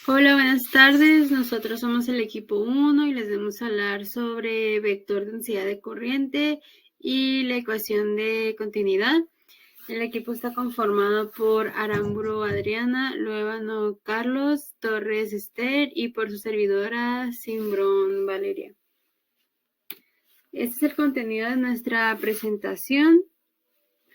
Hola, buenas tardes. Nosotros somos el equipo 1 y les vamos a hablar sobre vector densidad de corriente y la ecuación de continuidad. El equipo está conformado por Aramburu Adriana, Luevano Carlos, Torres Esther y por su servidora Simbrón Valeria. Este es el contenido de nuestra presentación.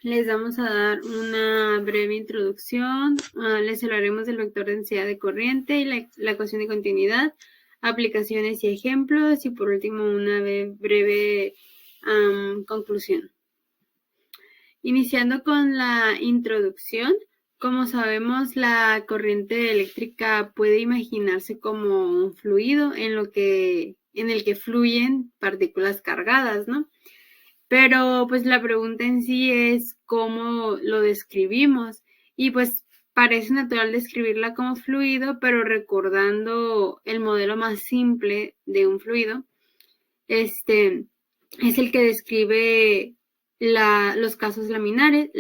Les vamos a dar una breve introducción, les hablaremos del vector de densidad de corriente y la ecuación de continuidad, aplicaciones y ejemplos, y por último una breve conclusión. Iniciando con la introducción, como sabemos, la corriente eléctrica puede imaginarse como un fluido en el que fluyen partículas cargadas, ¿no? Pero pues la pregunta en sí es cómo lo describimos. Y pues parece natural describirla como fluido, pero recordando el modelo más simple de un fluido, es el que describe los casos laminares.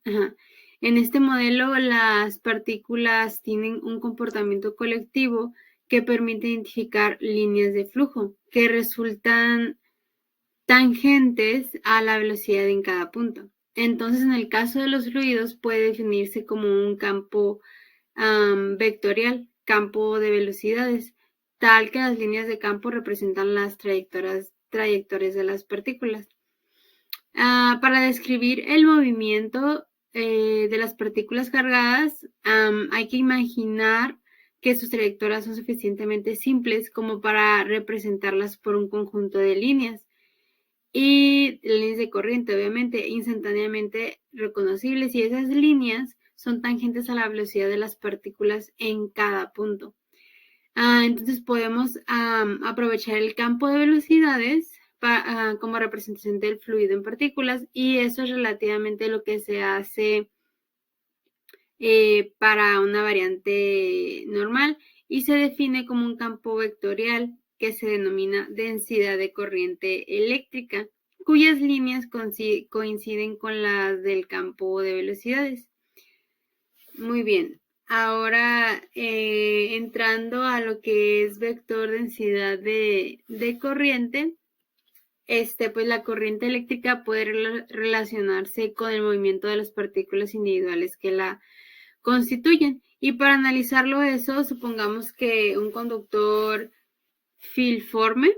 Ajá. En este modelo, las partículas tienen un comportamiento colectivo que permite identificar líneas de flujo que resultan tangentes a la velocidad en cada punto. Entonces, en el caso de los fluidos, puede definirse como un campo vectorial, campo de velocidades, tal que las líneas de campo representan las trayectorias de las partículas. Para describir el movimiento de las partículas cargadas, hay que imaginar que sus trayectorias son suficientemente simples como para representarlas por un conjunto de líneas y líneas de corriente, obviamente, instantáneamente reconocibles, y esas líneas son tangentes a la velocidad de las partículas en cada punto. Entonces podemos aprovechar el campo de velocidades como representación del fluido en partículas, y eso es relativamente lo que se hace para una variante normal, y se define como un campo vectorial que se denomina densidad de corriente eléctrica, cuyas líneas coinciden con las del campo de velocidades. Muy bien, ahora entrando a lo que es vector densidad de corriente, pues la corriente eléctrica puede relacionarse con el movimiento de las partículas individuales que la constituyen. Y para analizarlo eso, supongamos que un conductor filiforme,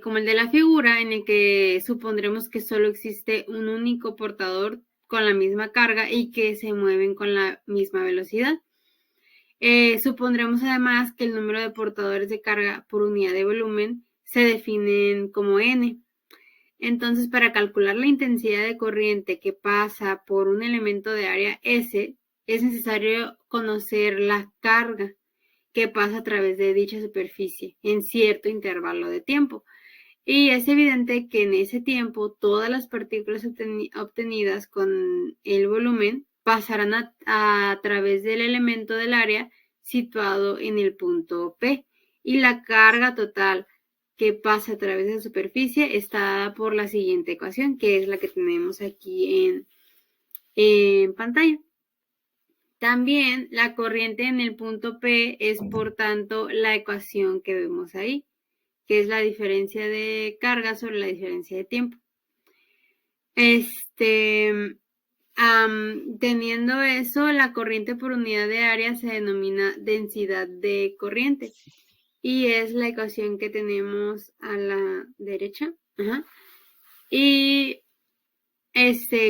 como el de la figura, en el que supondremos que solo existe un único portador con la misma carga y que se mueven con la misma velocidad. Supondremos además que el número de portadores de carga por unidad de volumen se definen como n. Entonces, para calcular la intensidad de corriente que pasa por un elemento de área S, es necesario conocer la carga que pasa a través de dicha superficie en cierto intervalo de tiempo. Y es evidente que en ese tiempo todas las partículas obtenidas con el volumen pasarán a través del elemento del área situado en el punto P, y la carga total que pasa a través de la superficie está dada por la siguiente ecuación, que es la que tenemos aquí en pantalla. También la corriente en el punto P es, por tanto, la ecuación que vemos ahí, que es la diferencia de carga sobre la diferencia de tiempo. Teniendo eso, la corriente por unidad de área se denomina densidad de corriente, y es la ecuación que tenemos a la derecha. Ajá. Y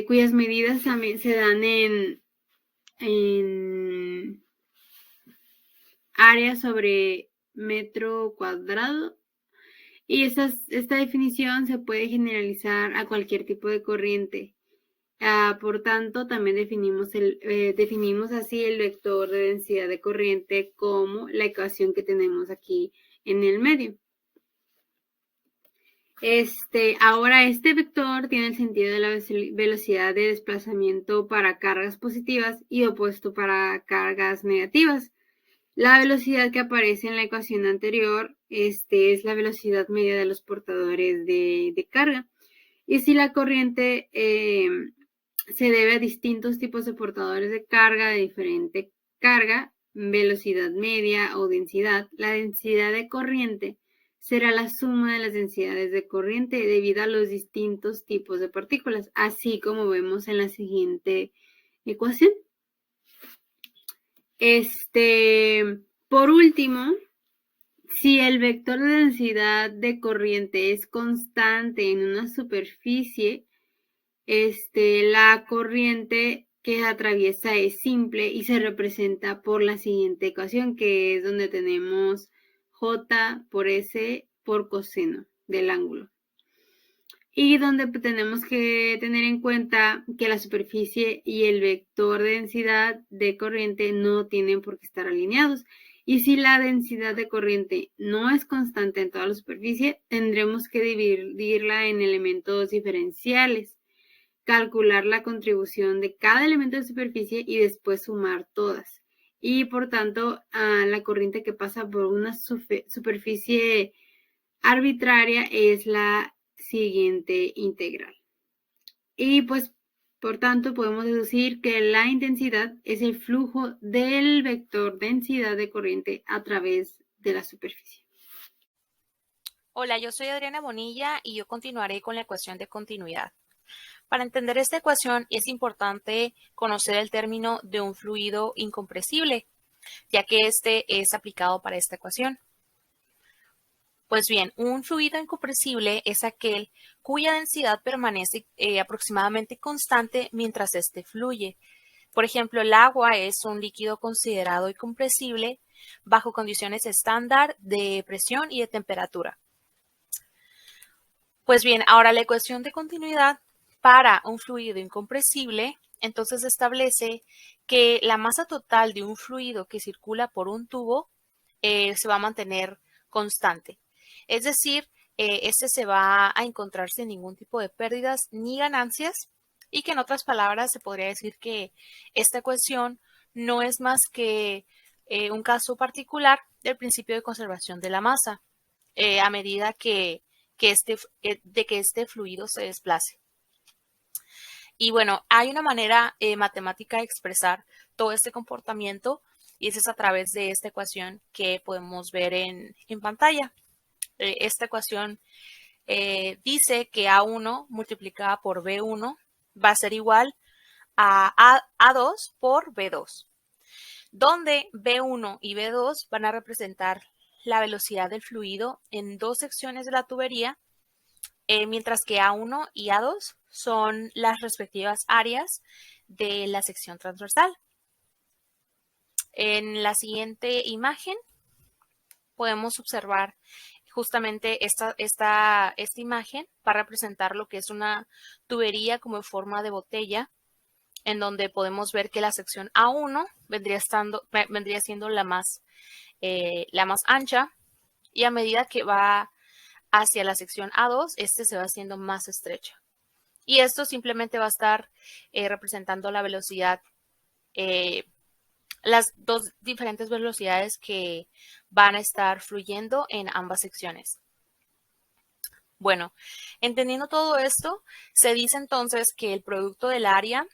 cuyas medidas también se dan en área sobre metro cuadrado. Y esta definición se puede generalizar a cualquier tipo de corriente. Por tanto, también definimos así el vector de densidad de corriente como la ecuación que tenemos aquí en el medio. Ahora este vector tiene el sentido de la velocidad de desplazamiento para cargas positivas y opuesto para cargas negativas. La velocidad que aparece en la ecuación anterior es la velocidad media de los portadores de carga. Y si la corriente se debe a distintos tipos de portadores de carga de diferente carga, velocidad media o densidad. La densidad de corriente será la suma de las densidades de corriente debido a los distintos tipos de partículas, así como vemos en la siguiente ecuación. Por último, si el vector de densidad de corriente es constante en una superficie, la corriente que atraviesa es simple y se representa por la siguiente ecuación, que es donde tenemos J por S por coseno del ángulo. Y donde tenemos que tener en cuenta que la superficie y el vector de densidad de corriente no tienen por qué estar alineados. Y si la densidad de corriente no es constante en toda la superficie, tendremos que dividirla en elementos diferenciales, calcular la contribución de cada elemento de superficie y después sumar todas. Y por tanto, la corriente que pasa por una superficie arbitraria es la siguiente integral. Y pues, por tanto, podemos deducir que la intensidad es el flujo del vector densidad de corriente a través de la superficie. Hola, yo soy Adriana Bonilla y yo continuaré con la ecuación de continuidad. Para entender esta ecuación es importante conocer el término de un fluido incompresible, ya que este es aplicado para esta ecuación. Pues bien, un fluido incompresible es aquel cuya densidad permanece aproximadamente constante mientras éste fluye. Por ejemplo, el agua es un líquido considerado incompresible bajo condiciones estándar de presión y de temperatura. Pues bien, ahora la ecuación de continuidad para un fluido incompresible entonces establece que la masa total de un fluido que circula por un tubo se va a mantener constante. Es decir, este se va a encontrar sin ningún tipo de pérdidas ni ganancias y que en otras palabras se podría decir que esta ecuación no es más que un caso particular del principio de conservación de la masa a medida que este fluido se desplace. Y bueno, hay una manera matemática de expresar todo este comportamiento y eso es a través de esta ecuación que podemos ver en pantalla. Esta ecuación dice que A1 multiplicada por B1 va a ser igual a A2 por B2, donde B1 y B2 van a representar la velocidad del fluido en dos secciones de la tubería, mientras que A1 y A2 son las respectivas áreas de la sección transversal. En la siguiente imagen podemos observar justamente esta imagen para representar lo que es una tubería como en forma de botella, en donde podemos ver que la sección A1 vendría siendo la más ancha y a medida que va hacia la sección A2, se va haciendo más estrecha. Y esto simplemente va a estar representando la velocidad, las dos diferentes velocidades que van a estar fluyendo en ambas secciones. Bueno, entendiendo todo esto, se dice entonces que el producto del área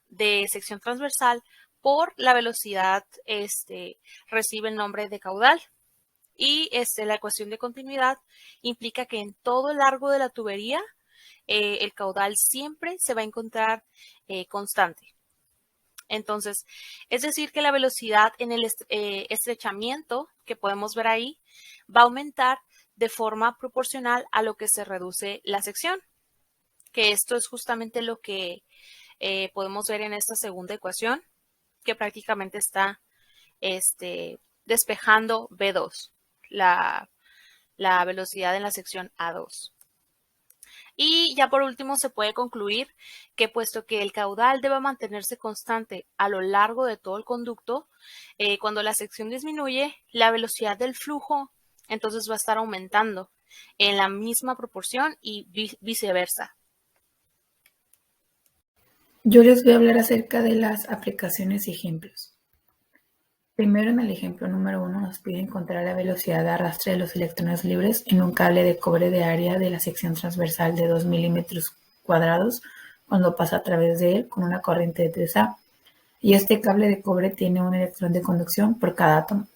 de sección transversal por la velocidad recibe el nombre de caudal. Y la ecuación de continuidad implica que en todo el largo de la tubería el caudal siempre se va a encontrar constante. Entonces, es decir que la velocidad en el estrechamiento que podemos ver ahí va a aumentar de forma proporcional a lo que se reduce la sección, que esto es justamente lo que podemos ver en esta segunda ecuación, que prácticamente está despejando B2, la velocidad en la sección A2. Y ya por último se puede concluir que puesto que el caudal debe mantenerse constante a lo largo de todo el conducto, cuando la sección disminuye, la velocidad del flujo entonces va a estar aumentando en la misma proporción y viceversa. Yo les voy a hablar acerca de las aplicaciones y ejemplos. Primero, en el ejemplo número 1 nos pide encontrar la velocidad de arrastre de los electrones libres en un cable de cobre de área de la sección transversal de 2 milímetros cuadrados cuando pasa a través de él con una corriente de 3A. Y este cable de cobre tiene un electrón de conducción por cada átomo.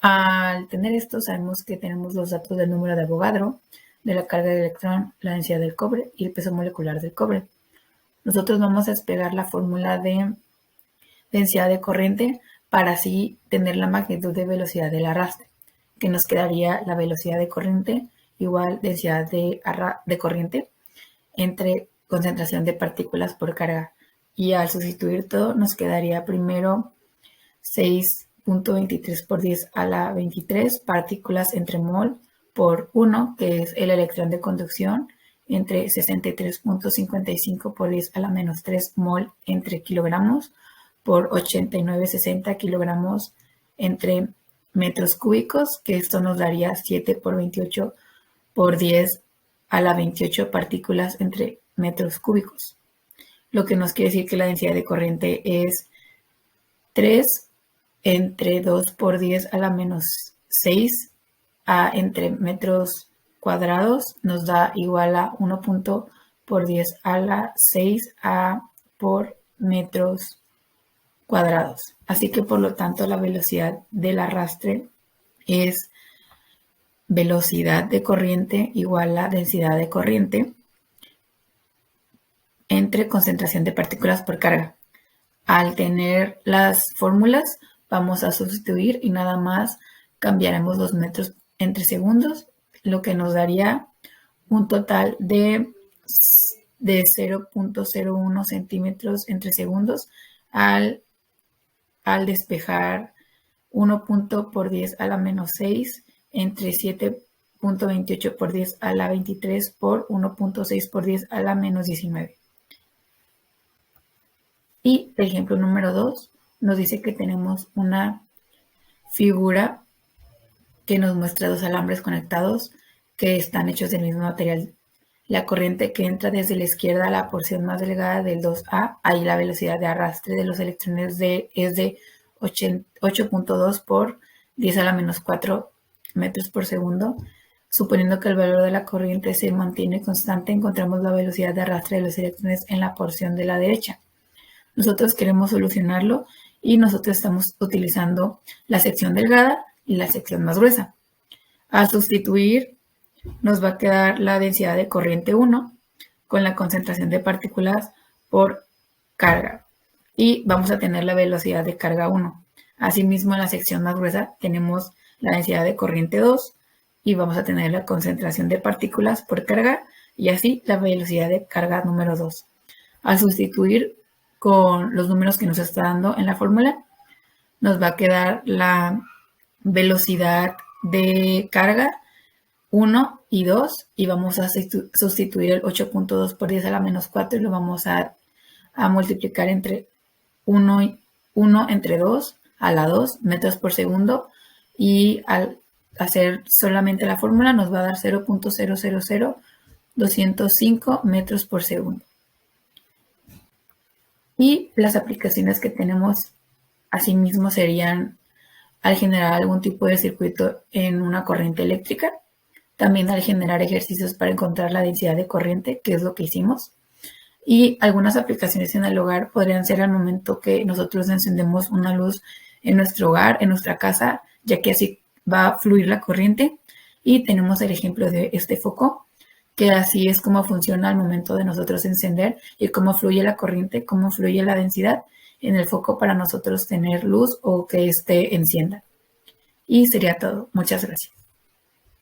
Al tener esto, sabemos que tenemos los datos del número de Avogadro, de la carga del electrón, la densidad del cobre y el peso molecular del cobre. Nosotros vamos a despegar la fórmula de densidad de corriente para así tener la magnitud de velocidad del arrastre, que nos quedaría la velocidad de corriente igual densidad de corriente entre concentración de partículas por carga. Y al sustituir todo, nos quedaría primero 6.23 por 10 a la 23 partículas entre mol por 1, que es el electrón de conducción, entre 63.55 por 10 a la menos 3 mol entre kilogramos por 89.60 kilogramos entre metros cúbicos, que esto nos daría 7 por 28 por 10 a la 28 partículas entre metros cúbicos. Lo que nos quiere decir que la densidad de corriente es 3 entre 2 por 10 a la menos 6 entre metros cuadrados nos da igual a 1 por 10 a la 6 por metros cuadrados. Así que por lo tanto la velocidad del arrastre es velocidad de corriente igual a densidad de corriente entre concentración de partículas por carga. Al tener las fórmulas, vamos a sustituir y nada más cambiaremos los metros entre segundos, lo que nos daría un total de 0.01 centímetros entre segundos al despejar 1 por 10 a la menos 6 entre 7.28 por 10 a la 23 por 1.6 por 10 a la menos 19. Y el ejemplo número 2 nos dice que tenemos una figura que nos muestra dos alambres conectados que están hechos del mismo material. La corriente que entra desde la izquierda a la porción más delgada del 2A, ahí la velocidad de arrastre de los electrones es de 8.2 por 10 a la menos 4 metros por segundo. Suponiendo que el valor de la corriente se mantiene constante, encontramos la velocidad de arrastre de los electrones en la porción de la derecha. Nosotros queremos solucionarlo y nosotros estamos utilizando la sección delgada y la sección más gruesa. Al sustituir, nos va a quedar la densidad de corriente 1 con la concentración de partículas por carga y vamos a tener la velocidad de carga 1. Asimismo, en la sección más gruesa tenemos la densidad de corriente 2 y vamos a tener la concentración de partículas por carga y así la velocidad de carga número 2. Al sustituir con los números que nos está dando en la fórmula, nos va a quedar la velocidad de carga 1 y 2 y vamos a sustituir el 8.2 por 10 a la menos 4 y lo vamos a multiplicar entre 1 entre 2 a la 2 metros por segundo y al hacer solamente la fórmula nos va a dar 0.000205 metros por segundo. Y las aplicaciones que tenemos asimismo serían al generar algún tipo de circuito en una corriente eléctrica, también al generar ejercicios para encontrar la densidad de corriente, que es lo que hicimos. Y algunas aplicaciones en el hogar podrían ser al momento que nosotros encendemos una luz en nuestro hogar, en nuestra casa, ya que así va a fluir la corriente. Y tenemos el ejemplo de este foco, que así es como funciona al momento de nosotros encender y cómo fluye la corriente, cómo fluye la densidad en el foco para nosotros tener luz o que éste encienda. Y sería todo. Muchas gracias.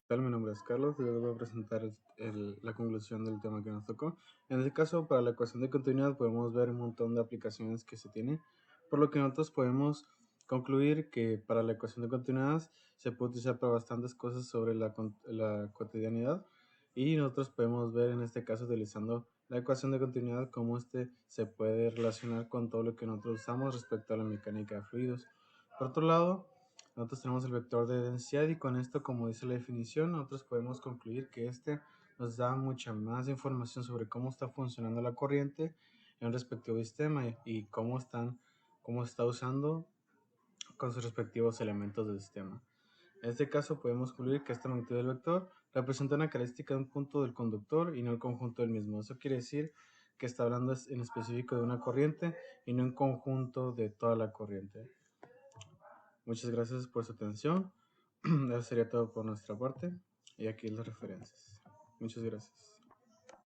Mi nombre es Carlos y les voy a presentar la conclusión del tema que nos tocó. En este caso, para la ecuación de continuidad podemos ver un montón de aplicaciones que se tienen, por lo que nosotros podemos concluir que para la ecuación de continuidad se puede utilizar para bastantes cosas sobre la cotidianidad y nosotros podemos ver en este caso utilizando la ecuación de continuidad cómo se puede relacionar con todo lo que nosotros usamos respecto a la mecánica de fluidos. Por otro lado, nosotros tenemos el vector de densidad y con esto, como dice la definición, nosotros podemos concluir que nos da mucha más información sobre cómo está funcionando la corriente en un respectivo sistema y cómo está usando con sus respectivos elementos del sistema. En este caso podemos concluir que esta magnitud del vector representa una característica de un punto del conductor y no el conjunto del mismo. Eso quiere decir que está hablando en específico de una corriente y no en conjunto de toda la corriente. Muchas gracias por su atención. Eso sería todo por nuestra parte. Y aquí las referencias. Muchas gracias.